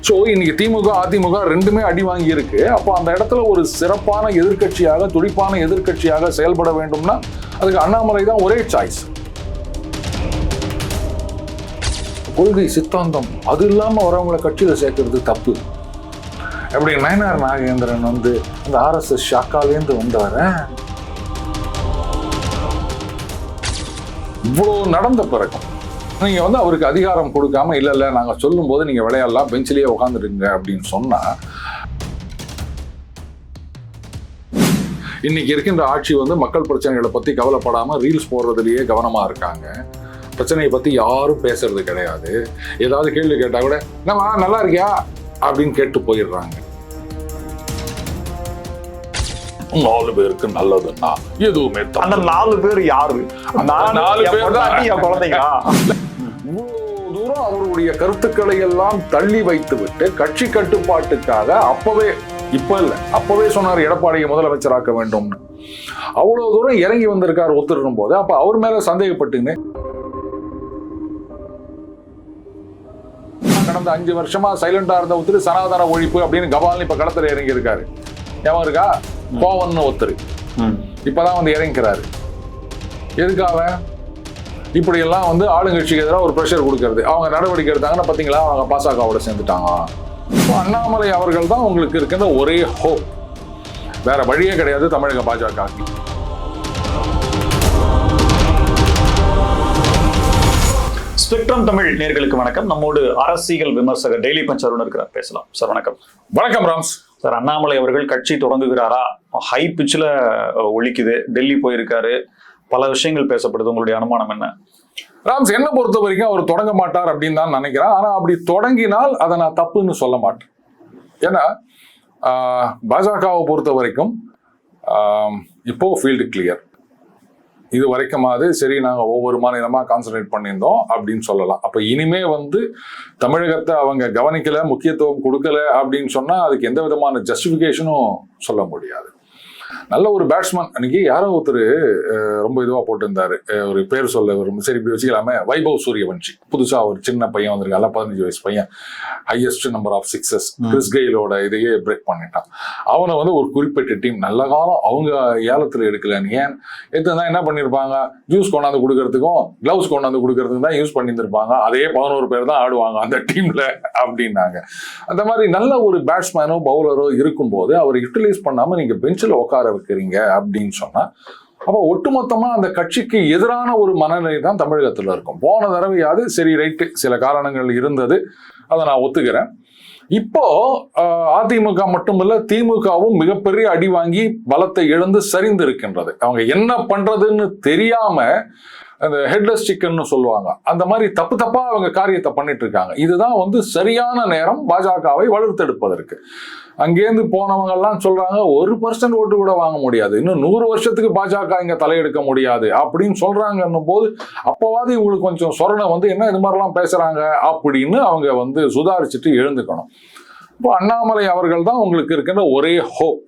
So இன்னைக்கு திமுக அதிமுக ரெண்டுமே அடி வாங்கி இருக்கு. அப்போ அந்த இடத்துல ஒரு சிறப்பான எதிர்க்கட்சியாக, துடிப்பான எதிர்க்கட்சியாக செயல்பட வேண்டும்னா அதுக்கு அண்ணாமலை தான் ஒரே சாய்ஸ். கொள்கை சித்தாந்தம் அது இல்லாம வரவங்களை கட்சியில சேர்க்கறது தப்பு. எப்படி நயனார் நாகேந்திரன் வந்து இந்த RSS ஷாக்காலேருந்து வந்தவர இவ்வளோ நடந்த பிறகும் நீங்க வந்து அவருக்கு அதிகாரம் கொடுக்காம இல்ல நாங்க சொல்லும் போது நீங்க விளையாடலாம், பெஞ்சிலேயே உட்காந்துருங்க அப்படின்னு சொன்னா, இன்னைக்கு இருக்கின்ற ஆட்சி வந்து மக்கள் பிரச்சனைகளை பத்தி கவலைப்படாம ரீல்ஸ் போடுறதுலயே கவனமா இருக்காங்க. பிரச்சனையை பத்தி யாரும் பேசுறது கிடையாது. ஏதாவது கேள்வி கேட்டா கூட நம்ம நல்லா இருக்கியா அப்படின்னு கேட்டு போயிடுறாங்க. 4 பேருக்கு நல்லதுன்னா எதுவுமே அந்த 4 பேர் யாரு? 4 பேர் தான் குழந்தைங்களா? இவ்வளவு தூரம் அவருடைய கருத்துக்களை எல்லாம் தள்ளி வைத்து விட்டு கட்சி கட்டுப்பாட்டுக்காக அப்பவே சொன்னார் எடப்பாடியை முதலமைச்சராக்க வேண்டும்னு. அவ்வளவு தூரம் இறங்கி வந்திருக்காரு ஒத்துரும் போது அப்ப அவர் மேல சந்தேகப்பட்டுங்க. கடந்த 5 வருஷமா சைலண்டா இருந்த ஒருத்தர் சனாதன ஒழிப்பு அப்படின்னு கபால்னு இப்ப களத்துல இறங்கி இருக்காரு. எவன் இருக்கா? கோவன்னு ஒருத்தர் இப்பதான் வந்து இறங்கிக்கிறாரு. எதுக்காக? இப்படி எல்லாம் வந்து ஆளுங்கட்சிக்கு எதிராக ஒரு பிரஷர் கொடுக்கறது. அவங்க நடவடிக்கை எடுத்தாங்கன்னா பாத்தீங்களா, அவங்க பாசகவோட சேர்ந்துட்டாங்க. அண்ணாமலை அவர்கள் தான் உங்களுக்கு இருக்கின்ற ஒரே ஹோப். வேற வழியே கிடையாது தமிழக பாஜக. ஸ்பெக்ட்ரம் தமிழ் நேயர்களுக்கு வணக்கம். நம்மோடு அரசியல் விமர்சகர் டெய்லி பஞ்ச் அருண் இருக்கிறார், பேசலாம். சார் வணக்கம். வணக்கம் ராம்ஸ். சார், அண்ணாமலை அவர்கள் கட்சி தொடங்குகிறாரா? ஹை பிச்சில் ஒலிக்குது. டெல்லி போயிருக்காரு, பல விஷயங்கள் பேசப்படுது. உங்களுடைய அனுமானம் என்ன? ராம்ஸ், என்ன பொறுத்த வரைக்கும் அவர் தொடங்க மாட்டார் அப்படின்னு தான் நினைக்கிறேன். ஆனா அப்படி தொடங்கினால் அதை நான் தப்புன்னு சொல்ல மாட்டேன். ஏன்னா பாஜகவை பொறுத்த வரைக்கும் இப்போ ஃபீல்டு கிளியர். இது வரைக்குமாவது சரி, நாங்கள் ஒவ்வொரு மாநிலமாக கான்சன்ட்ரேட் பண்ணியிருந்தோம் அப்படின்னு சொல்லலாம். அப்போ இனிமே வந்து தமிழகத்தை அவங்க கவனிக்கல, முக்கியத்துவம் கொடுக்கல அப்படின்னு சொன்னால் அதுக்கு எந்த விதமான ஜஸ்டிஃபிகேஷனும் சொல்ல முடியாது. நல்ல ஒரு பேட்ஸ்மேன். அன்னைக்கு யாரோ ஒருத்தர் ரொம்ப இதுவாக போட்டிருந்தாரு, ஒரு பேர் சொல்ல ஒரு சரி இப்படி வச்சுக்கலாமே, வைபவ் சூரியவன்ஷி. புதுசாக ஒரு சின்ன பையன் வந்திருக்காங்க, 15 வயசு பையன், highest number of sixes Chris கெயிலோட இதையே பிரேக் பண்ணிட்டான். அவனை வந்து ஒரு குறிப்பிட்ட டீம் நல்ல காலம் அவங்க ஏலத்தில் எடுக்கலன்னு ஏன் எடுத்துனா என்ன பண்ணியிருப்பாங்க, ஜூஸ் கொண்டாந்து கொடுக்கறதுக்கும் கிளவுஸ் கொண்டாந்து கொடுக்கறதுக்கும் தான் யூஸ் பண்ணியிருந்திருப்பாங்க. அதே 11 பேர் தான் ஆடுவாங்க அந்த டீம்ல அப்படின்னாங்க. அந்த மாதிரி நல்ல ஒரு பேட்ஸ்மேனோ பவுலரோ இருக்கும்போது அவர் யூட்டிலைஸ் பண்ணாமல் நீங்கள் பெஞ்சில் உட்கார வைக்கிறீங்க அப்படின்னு சொன்னா அப்போ ஒட்டுமொத்தமா அந்த கட்சிக்கு எதிரான ஒரு மனநிலை தான் தமிழகத்தில் இருக்கும். போன தடவையாவது சரி ரைட்டு சில காரணங்கள் இருந்தது, அதை நான் ஒத்துக்கிறேன். இப்போ அதிமுக மட்டுமல்ல திமுகவும் மிகப்பெரிய அடி வாங்கி பலத்தை இழந்து சரிந்து இருக்கின்றது. அவங்க என்ன பண்றதுன்னு தெரியாம அந்த ஹெட்லெஸ் சிக்கன்னு சொல்லுவாங்க, அந்த மாதிரி தப்பா அவங்க காரியத்தை பண்ணிட்டு இருக்காங்க. இதுதான் வந்து சரியான நேரம் பாஜகவை வளர்த்தெடுப்பதற்கு. அங்கேருந்து போனவங்க எல்லாம் சொல்றாங்க 1% ஓட்டு கூட வாங்க முடியாது, இன்னும் 100 வருஷத்துக்கு பாஜக இங்க தலையெடுக்க முடியாது அப்படின்னு சொல்றாங்கன்னும் போது அப்பவாது இவங்களுக்கு கொஞ்சம் சொரணை வந்து என்ன இது மாதிரிலாம் பேசுறாங்க அப்படின்னு அவங்க வந்து சுதாரிச்சுட்டு எழுந்துக்கணும். இப்போ அண்ணாமலை அவர்கள் தான் உங்களுக்கு இருக்கின்ற ஒரே ஹோப்.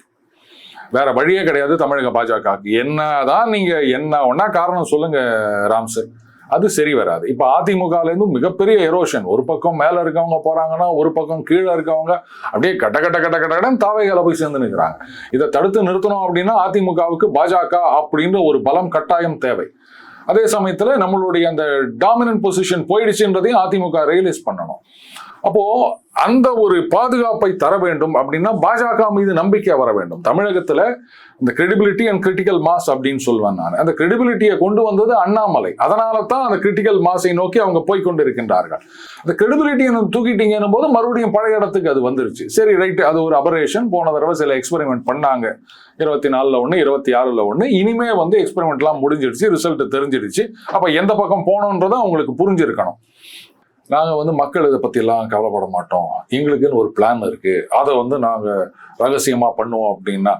வேற வழியே கிடையாது தமிழக பாஜகவுக்கு. என்னதான் நீங்க என்ன ஒன்னா காரணம் சொல்லுங்க ராம்ஸ், அது சரி வராது. இப்ப அதிமுகலேருந்து மிகப்பெரிய எரோஷன். ஒரு பக்கம் மேல இருக்கவங்க போறாங்கன்னா ஒரு பக்கம் கீழே இருக்கவங்க அப்படியே கட்ட தாவைகளை போய் சேர்ந்து நிற்கிறாங்க. இதை தடுத்து நிறுத்தணும் அப்படின்னா அதிமுகவுக்கு பாஜக அப்படின்ற ஒரு பலம் கட்டாயம் தேவை. அதே சமயத்துல நம்மளுடைய அந்த டாமினன்ட் பொசிஷன் போயிடுச்சுன்றதையும் அதிமுக ரியலைஸ் பண்ணணும். அப்போ அந்த ஒரு பாதுகாப்பை தர வேண்டும் அப்படின்னா பாஜக மீது நம்பிக்கை வர வேண்டும். தமிழகத்துல இந்த கிரெடிபிலிட்டி அண்ட் கிரிட்டிக்கல் மாஸ் அப்படின்னு சொல்லுவேன் நான். அந்த கிரெடிபிலிட்டியை கொண்டு வந்தது அண்ணாமலை. அதனால தான் அந்த கிரிட்டிக்கல் மாஸை நோக்கி அவங்க போய்கொண்டிருக்கின்றார்கள். அந்த கிரெடிபிலிட்டியை தூக்கிட்டீங்கன்னும் போது மறுபடியும் பழைய இடத்துக்கு அது வந்துருச்சு. சரி ரைட்டு, அது ஒரு அபரேஷன். போன தடவை சில எக்ஸ்பெரிமெண்ட் பண்ணாங்க, 24ல் 1 26ல் 1. இனிமே வந்து எக்ஸ்பெரிமெண்ட்லாம் முடிஞ்சிடுச்சு, ரிசல்ட் தெரிஞ்சிடுச்சு. அப்ப எந்த பக்கம் போனோன்றதை அவங்களுக்கு புரிஞ்சிருக்கணும். நாங்கள் வந்து மக்கள் இதை பற்றிலாம் கவலைப்பட மாட்டோம், எங்களுக்குன்னு ஒரு பிளான் இருக்கு, அதை வந்து நாங்கள் ரகசியமாக பண்ணுவோம் அப்படின்னா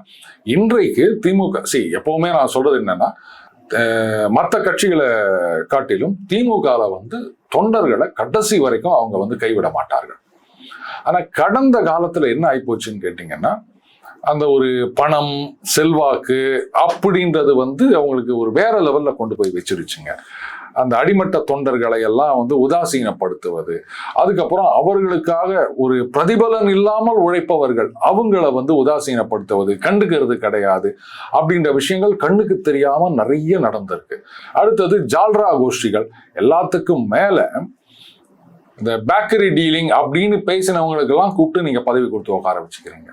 இன்றைக்கு திமுக எப்பவுமே நான் சொல்றது என்னன்னா, மற்ற கட்சிகளை காட்டிலும் திமுகவில் வந்து தொண்டர்களை கடைசி வரைக்கும் அவங்க வந்து கைவிட மாட்டார்கள். ஆனால் கடந்த காலத்தில் என்ன ஆயிப்போச்சுன்னு கேட்டிங்கன்னா, அந்த ஒரு பணம் செல்வாக்கு அப்படின்றது வந்து அவங்களுக்கு ஒரு வேற லெவல்ல கொண்டு போய் வச்சிருச்சுங்க. அந்த அடிமட்ட தொண்டர்களை எல்லாம் வந்து உதாசீனப்படுத்துவது, அதுக்கப்புறம் அவர்களுக்காக ஒரு பிரதிபலன் இல்லாமல் உழைப்பவர்கள் அவங்கள வந்து உதாசீனப்படுத்துவது, கண்டுக்கிறது கிடையாது அப்படின்ற விஷயங்கள் கண்ணுக்கு தெரியாம நிறைய நடந்திருக்கு. அடுத்தது ஜால்ரா கோஷ்டிகள், எல்லாத்துக்கும் மேல இந்த பேக்கரி டீலிங் அப்படின்னு பேசினவங்களுக்கு எல்லாம் கூப்பிட்டு நீங்க பதவி கொடுத்து உட்கார வச்சுக்கிறீங்க.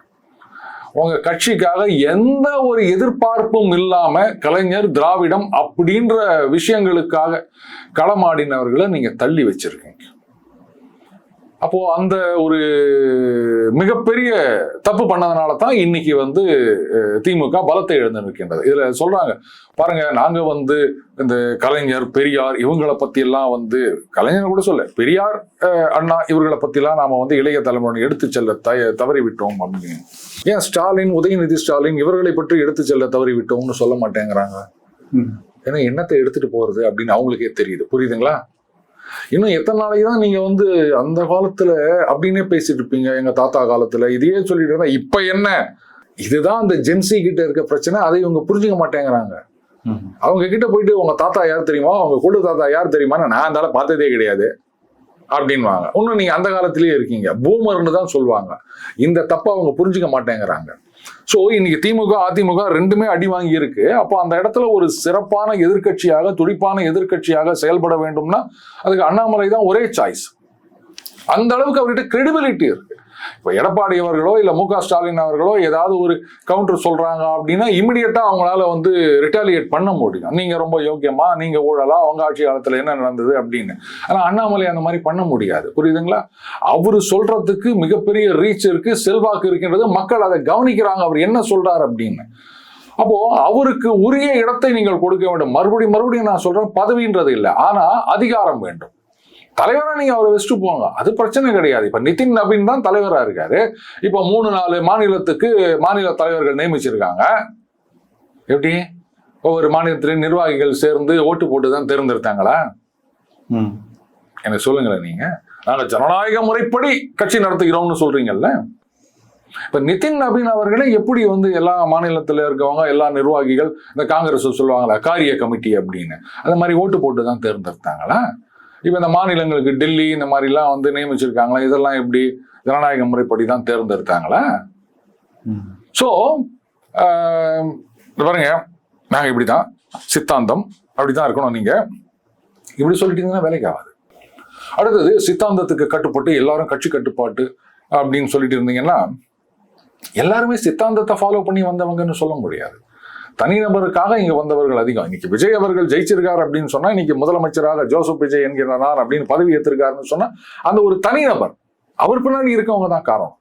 உங்க கட்சிக்காக எந்த ஒரு எதிர்பார்ப்பும் இல்லாம கலைஞர், திராவிடம் அப்படின்ற விஷயங்களுக்காக களமாடினவர்களை நீங்க தள்ளி வச்சிருக்கீங்க. அப்போ அந்த ஒரு மிகப்பெரிய தப்பு பண்ணதுனால தான் இன்னைக்கு வந்து திமுக பலத்தை இழந்து நிற்கின்றது. இதுல சொல்றாங்க பாருங்க, நாங்க வந்து இந்த கலைஞர், பெரியார் இவங்களை பத்தி எல்லாம் வந்து, கலைஞர் கூட சொல்ல, பெரியார், அண்ணா இவர்களை பத்தி எல்லாம் நாம வந்து இளைய தலைமுறை எடுத்து செல்ல தவறி விட்டோம் அப்படின்னு. ஏன் ஸ்டாலின், உதயநிதி ஸ்டாலின் இவர்களை பற்றி எடுத்து செல்ல தவறி விட்டோம்னு சொல்ல மாட்டேங்கிறாங்க? ஏன்னா என்னத்தை எடுத்துட்டு போறது அப்படின்னு அவங்களுக்கே தெரியுது. புரியுதுங்களா? இன்னும் எத்தனை நாளைக்கு தான் நீங்க வந்து அந்த காலத்துல அப்படின்னே பேசிட்டு இருப்பீங்க, எங்க தாத்தா காலத்துல இதையே சொல்லிட்டு இருந்தா இப்ப என்ன? இதுதான் அந்த ஜென்சி கிட்ட இருக்க பிரச்சனை. அதை இவங்க புரிஞ்சுக்க மாட்டேங்கிறாங்க. அவங்க கிட்ட போயிட்டு உங்க தாத்தா யார் தெரியுமா, அவங்க கூட தாத்தா யார் தெரியுமான்னு, நான் அந்த பார்த்ததே கிடையாது அப்படின்வாங்க. இன்னும் நீங்க அந்த காலத்திலேயே இருக்கீங்க, பூமர்னு தான் சொல்லுவாங்க. இந்த தப்பை அவங்க புரிஞ்சுக்க மாட்டேங்கிறாங்க. ஸோ இன்னைக்கு திமுக, அதிமுக ரெண்டுமே அடி வாங்கி இருக்கு. அப்போ அந்த இடத்துல ஒரு சிறப்பான எதிர்க்கட்சியாக, துடிப்பான எதிர்க்கட்சியாக செயல்பட வேண்டும்னா அதுக்கு அண்ணாமலை தான் ஒரே சாய்ஸ். அந்த அளவுக்கு அவர்கிட்ட கிரெடிபிலிட்டி இருக்கு. இப்போ எடப்பாடி அவர்களோ இல்ல மு க ஸ்டாலின் அவர்களோ ஏதாவது ஒரு கவுண்டர் சொல்றாங்க அப்படின்னா இமிடியட்டா அவங்களால வந்து ரிட்டாலியேட் பண்ண முடியும். நீங்க ரொம்ப யோக்கியமா, நீங்க ஊழலா, அவங்க ஆட்சி காலத்துல என்ன நடந்தது அப்படின்னு. ஆனா அண்ணாமலை அந்த மாதிரி பண்ண முடியாது. புரியுதுங்களா? அவரு சொல்றதுக்கு மிகப்பெரிய ரீச் இருக்கு, செல்வாக்கு இருக்கின்றது, மக்கள் அதை கவனிக்கிறாங்க அவர் என்ன சொல்றாரு அப்படின்னு. அப்போ அவருக்கு உரிய இடத்தை நீங்கள் கொடுக்க வேண்டும். மறுபடியும் நான் சொல்றேன், பதவின்றது இல்லை, ஆனா அதிகாரம் வேண்டும். தலைவரா நீங்க அவரை வச்சுட்டு போங்க, அது பிரச்சனை கிடையாது. இப்ப நிதின் நவீன் தான் தலைவரா இருக்காரு. இப்ப 3-4 மாநிலத்துக்கு மாநில தலைவர்கள் நியமிச்சிருக்காங்க. எப்படி? ஒவ்வொரு மாநிலத்திலும் நிர்வாகிகள் சேர்ந்து ஓட்டு போட்டு தான் தேர்ந்தெடுத்தாங்களா? எனக்கு சொல்லுங்களேன். நீங்க நாங்க ஜனநாயக முறைப்படி கட்சி நடத்துகிறோம்னு சொல்றீங்கல்ல. இப்ப நிதின் நவீன் அவர்களே எப்படி வந்து எல்லா மாநிலத்துல இருக்கவங்க, எல்லா நிர்வாகிகள், இந்த காங்கிரஸ் சொல்லுவாங்களா காரிய கமிட்டி அப்படின்னு, அந்த மாதிரி ஓட்டு போட்டு தான் தேர்ந்தெடுத்தாங்களா? இப்ப இந்த மாநிலங்களுக்கு டெல்லி இந்த மாதிரிலாம் வந்து நியமிச்சிருக்காங்களா? இதெல்லாம் எப்படி ஜனநாயக முறைப்படி தான் தேர்ந்தெடுத்தாங்களா? ஸோ பாருங்க, நாங்க இப்படிதான் சித்தாந்தம் அப்படிதான் இருக்கணும். நீங்க இப்படி சொல்லிட்டீங்கன்னா வேலைக்கு ஆகாது. அடுத்தது சித்தாந்தத்துக்கு கட்டுப்பட்டு எல்லாரும் கட்சி கட்டுப்பாட்டு அப்படின்னு சொல்லிட்டு இருந்தீங்கன்னா எல்லாருமே சித்தாந்தத்தை ஃபாலோ பண்ணி வந்தவங்கன்னு சொல்ல முடியாது. தனிநபருக்காக இங்க வந்தவர்கள் அதிகம். இன்னைக்கு விஜய் அவர்கள் ஜெயிச்சிருக்காரு அப்படின்னு சொன்னா, இன்னைக்கு முதலமைச்சராக ஜோசப் விஜய் என்கிறார் அப்படின்னு பதவி ஏற்றிருக்காருன்னு சொன்னா, அந்த ஒரு தனிநபர், அவர் பின்னாடி இருக்கவங்க தான் காரணம்.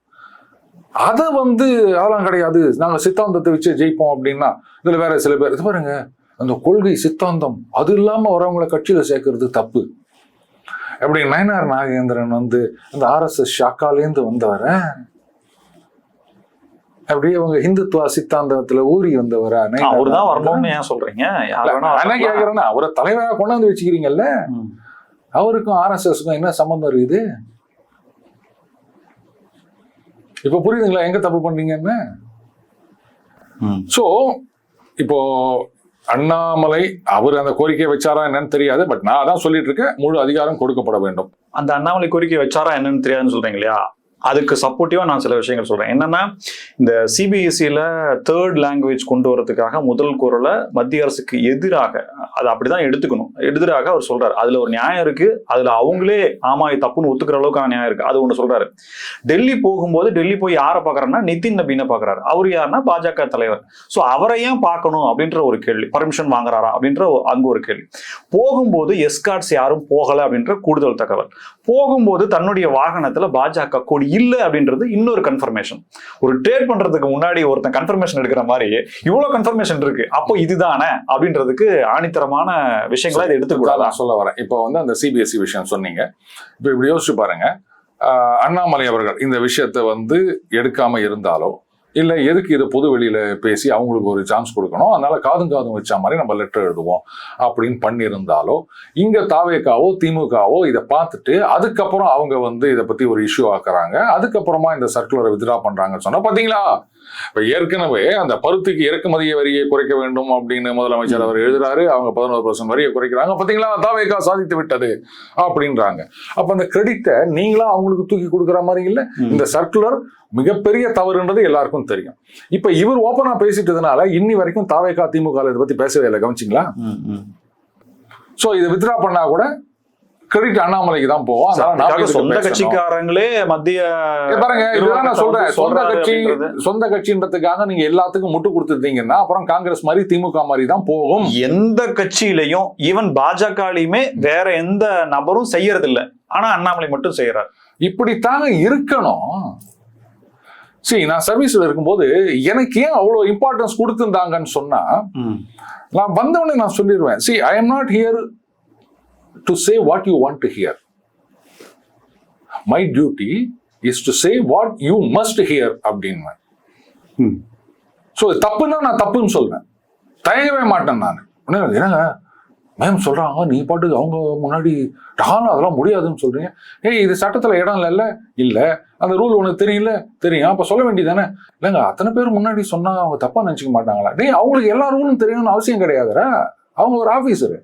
அதை வந்து அதெல்லாம் கிடையாது, நாங்க சித்தாந்தத்தை வச்சு ஜெயிப்போம் அப்படின்னா இதுல வேற சில பேர், இது பாருங்க, அந்த கொள்கை சித்தாந்தம் அது இல்லாம வரவங்களை கட்சியில சேர்க்கறது தப்பு. எப்படி நயனார் நாகேந்திரன் வந்து அந்த RSS ஷாக்காலேருந்து வந்தவர, அப்படியே அவங்க இந்துத்துவ சித்தாந்தத்துல ஊறி வந்தவரா? அவருதான் வரணும்னு ஏன் சொல்றீங்க? என்ன கேக்குறேன்னா, அவரை தலைவராக கொண்டாந்து வச்சுக்கிறீங்கல்ல, அவருக்கும் RSSக்கும் என்ன சம்பந்தம் இருக்குது? இப்ப புரியுதுங்களா எங்க தப்பு பண்றீங்கன்னு? சோ இப்போ அண்ணாமலை அவர் அந்த கோரிக்கையை வச்சாரா என்னன்னு தெரியாது. பட் நான் அதான் சொல்லிட்டு இருக்கேன், முழு அதிகாரம் கொடுக்கப்பட வேண்டும். அந்த அண்ணாமலை கோரிக்கை வச்சாரா என்னன்னு தெரியாதுன்னு சொல்றீங்க இல்லையா? அதுக்கு சப்போர்ட்டிவா நான் சில விஷயங்கள் சொல்றேன். என்னன்னா, இந்த CBSEல 3rd லாங்குவேஜ் கொண்டு வரதுக்காக முதல் குரலை மத்திய அரசுக்கு எதிராக, அது அப்படிதான் எடுத்துக்கணும், எதிராக அவர் சொல்றாரு. அதுல ஒரு நியாயம் இருக்கு. அதுல அவங்களே ஆமா தப்புன்னு ஒத்துக்கிற அளவுக்கான நியாயம் இருக்கு. அது ஒண்ணு சொல்றாரு. டெல்லி போகும்போது டெல்லி போய் யாரை பாக்குறாருன்னா நிதின் நபீனை பாக்குறாரு. அவர் யாருன்னா பாஜக தலைவர். சோ அவரை ஏன் பார்க்கணும் அப்படின்ற ஒரு கேள்வி. பர்மிஷன் வாங்குறாரா அப்படின்ற அங்க ஒரு கேள்வி. போகும்போது எஸ்கார்ட்ஸ் யாரும் போகல அப்படின்ற கூடுதல் தகவல். போகும்போது தன்னுடைய வாகனத்துல பாஜக கொடி இல்ல அப்படின்றது இன்னொரு கன்ஃபர்மேஷன். ஒரு ட்ரேட் பண்றதுக்கு முன்னாடி ஒருத்தன் கன்ஃபர்மேஷன் எடுக்கிற மாதிரி இவ்வளவு கன்ஃபர்மேஷன் இருக்கு. அப்போ இதுதானே அப்படின்றதுக்கு ஆணித்தரமான விஷயங்களை இதை எடுத்துக்கூடாது சொல்ல வரேன். இப்போ வந்து அந்த CBSE விஷயம் சொன்னீங்க. இப்போ இப்படி யோசிச்சு பாருங்க, அண்ணாமலை அவர்கள் இந்த விஷயத்தை வந்து எடுக்காம இருந்தாலோ இல்லை எதுக்கு இதை பொது வெளியில பேசி அவங்களுக்கு ஒரு சான்ஸ் கொடுக்கணும், அதனால காதும் வச்ச மாதிரி நம்ம லெட்டர் எழுதுவோம் அப்படின்னு பண்ணியிருந்தாலோ, இங்க தாவேகாவோ திமுகவோ இதை பார்த்துட்டு அதுக்கப்புறம் அவங்க வந்து இதை பத்தி ஒரு இஷ்யூ ஆக்குறாங்க, அதுக்கப்புறமா இந்த சர்க்குலரை வித்ட்ரா பண்றாங்கன்னு சொன்னா பாத்தீங்களா, இப்ப ஏற்கனவே அந்த பருத்திக்கு இறக்குமதிய வரியை குறைக்க வேண்டும் அப்படின்னு முதலமைச்சர் அவர் எழுதுறாரு, அவங்க 11% வரியை குறைக்கிறாங்க, பாத்தீங்களா தாவேகா சாதித்து விட்டது அப்படின்றாங்க. அப்ப அந்த கிரெடிட்டை நீங்களா அவங்களுக்கு தூக்கி கொடுக்குற மாதிரி இல்ல, இந்த சர்க்குலர் மிகப்பெரிய தவறுன்றது எல்லாருக்கும் தெரியும். இப்ப இவர் ஓப்பனா பேசிட்டதுனால இன்னி வரைக்கும் தாவேகா திமுக இதை பத்தி பேசவே இல்லை, கவனிச்சிங்களா? சோ இதை வித்ட்ரா பண்ணா கூட கிரெடிட் அண்ணாமலைக்கு தான் போவோம். சொந்த கட்சிக்காரங்களே மத்திய பாருங்க, இதுதான் நான் சொல்றேன், சொந்த கட்சின்றதுக்காக நீங்க எல்லாத்துக்கும் முட்டு கொடுத்துட்டீங்கன்னா அப்புறம் காங்கிரஸ் மாதிரி திமுக மாதிரி தான் போகும். எந்த கட்சியிலையும் ஈவன் பாஜகலையுமே வேற எந்த நபரும் செய்யறது இல்ல, ஆனா அண்ணாமலை மட்டும் செய்யறாரு. இப்படித்தாங்க இருக்கணும். சரி, நான் சர்வீஸ்ல இருக்கும்போது எனக்கு ஏன் அவ்வளவு இம்பார்ட்டன்ஸ் கொடுத்துருந்தாங்கன்னு சொன்னா, நான் வந்தவனே நான் சொல்லிடுவேன், see I am not here to say what you want to hear. My duty is to say what you must hear அப்படின்னு. ஸோ தப்புன்னா நான் தப்புன்னு சொல்வேன், தயங்கவே மாட்டேன் நான். என்னங்க மேம் சொல்றாங்க, நீ பாட்டுக்கு அவங்க முன்னாடி அதெல்லாம் முடியாதுன்னு சொல்றீங்க, ஏய் இது சட்டத்துல இடம் இல்ல இல்ல அந்த ரூல் உனக்கு தெரியல தெரியும், அப்ப சொல்ல வேண்டியதானே. இல்லைங்க அத்தனை பேர் முன்னாடி சொன்னா அவங்க தப்பா நினைச்சுக்க மாட்டாங்களா? டேய் அவங்களுக்கு எல்லா ரூலும் தெரியணும்னு அவசியம் கிடையாதுடா, அவங்க ஒரு ஆபீசரு.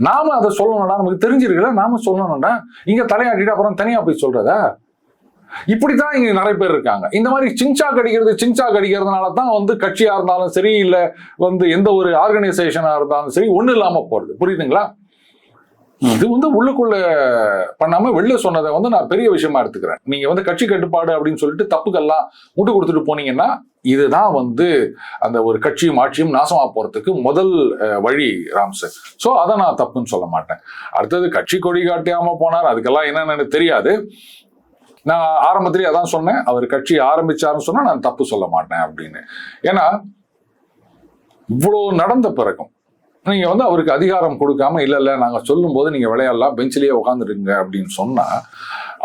நாம அதை சொல்லணும்டா, நமக்கு தெரிஞ்சிருக்கல நாம சொல்லணும்டா, இங்க தலையாட்டிட்டு அப்புறம் தனியா போய் சொல்றதா? இப்படித்தான் இங்க நிறைய பேர் இருக்காங்க. இந்த மாதிரி சிங்சா கடிக்கிறதுனால தான் வந்து கட்சியா இருந்தாலும் சரி, இல்ல வந்து எந்த ஒரு ஆர்கனைசேஷனா இருந்தாலும் சரி ஒண்ணு இல்லாம போறது. புரியுதுங்களா? இது வந்து உள்ளுக்குள்ள பண்ணாம வெளில சொன்னதை வந்து நான் பெரிய விஷயமா எடுத்துக்கிறேன். நீங்க வந்து கட்சி கட்டுப்பாடு அப்படின்னு சொல்லிட்டு தப்புக்கெல்லாம் முட்டு கொடுத்துட்டு போனீங்கன்னா இதுதான் வந்து அந்த ஒரு கட்சியும் ஆட்சியும் நாசமா போறதுக்கு முதல் வழி ராம்ஸ். சோ அதை நான் தப்புன்னு சொல்ல மாட்டேன். அடுத்தது கட்சி கொடி காட்டியாம போனார், அதுக்கெல்லாம் என்னன்னு எனக்கு தெரியாது. நான் ஆரம்பத்திலேயே அதான் சொன்னேன், அவர் கட்சி ஆரம்பிச்சாருன்னு சொன்னா நான் தப்பு சொல்ல மாட்டேன் அப்படின்னு. ஏன்னா இவ்வளவு நடந்த பிறகும் நீங்க வந்து அவருக்கு அதிகாரம் கொடுக்காம இல்ல நாங்க சொல்லும் போது நீங்க விளையாடலாம் பெஞ்சிலேயே உட்காந்துருங்க அப்படின்னு சொன்னா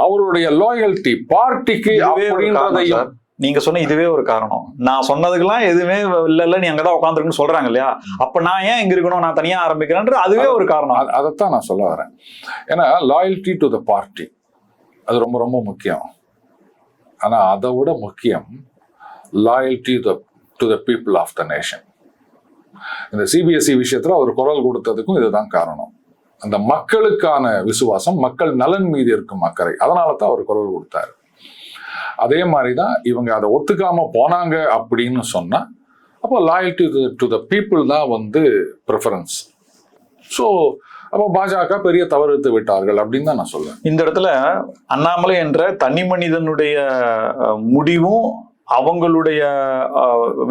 அவருடைய லாயல்டி பார்ட்டிக்கு அப்படின்றதையும் நீங்க சொன்ன இதுவே ஒரு காரணம். நான் சொன்னதுக்கெல்லாம் எதுவுமே இல்ல நீ அங்கதான் உட்காந்துருக்குன்னு சொல்றாங்க இல்லையா, அப்ப நான் ஏன் இங்க இருக்கணும், நான் தனியா ஆரம்பிக்கிறேன், அதுவே ஒரு காரணம். அதைத்தான் நான் சொல்ல வரேன். ஏன்னா லாயல்டி டு த பார்ட்டி அது ரொம்ப ரொம்ப முக்கியம். ஆனா அதை விட முக்கியம் loyalty to the people of the nation. இந்த சிபிஎஸ்இ விஷயத்துல அவர் குரல் கொடுத்ததுக்கும் இதுதான் காரணம். அந்த மக்களுக்கான விசுவாசம், மக்கள் நலன் மீது இருக்கும் அக்கறை, அதனால தான் அவர் குரல் கொடுத்தாரு. அதே மாதிரிதான் இவங்க அதை ஒத்துக்காம போனாங்க அப்படின்னு சொன்னா அப்போ லாயல்டி டு த பீப்புள் தான் வந்து ப்ரிஃபரன்ஸ். ஸோ அப்போ பாஜக பெரிய தவறுத்து விட்டார்கள் அப்படின்னு தான் நான் சொல்லுவேன். இந்த இடத்துல அண்ணாமலை என்ற தனி மனிதனுடைய முடிவும் அவங்களுடைய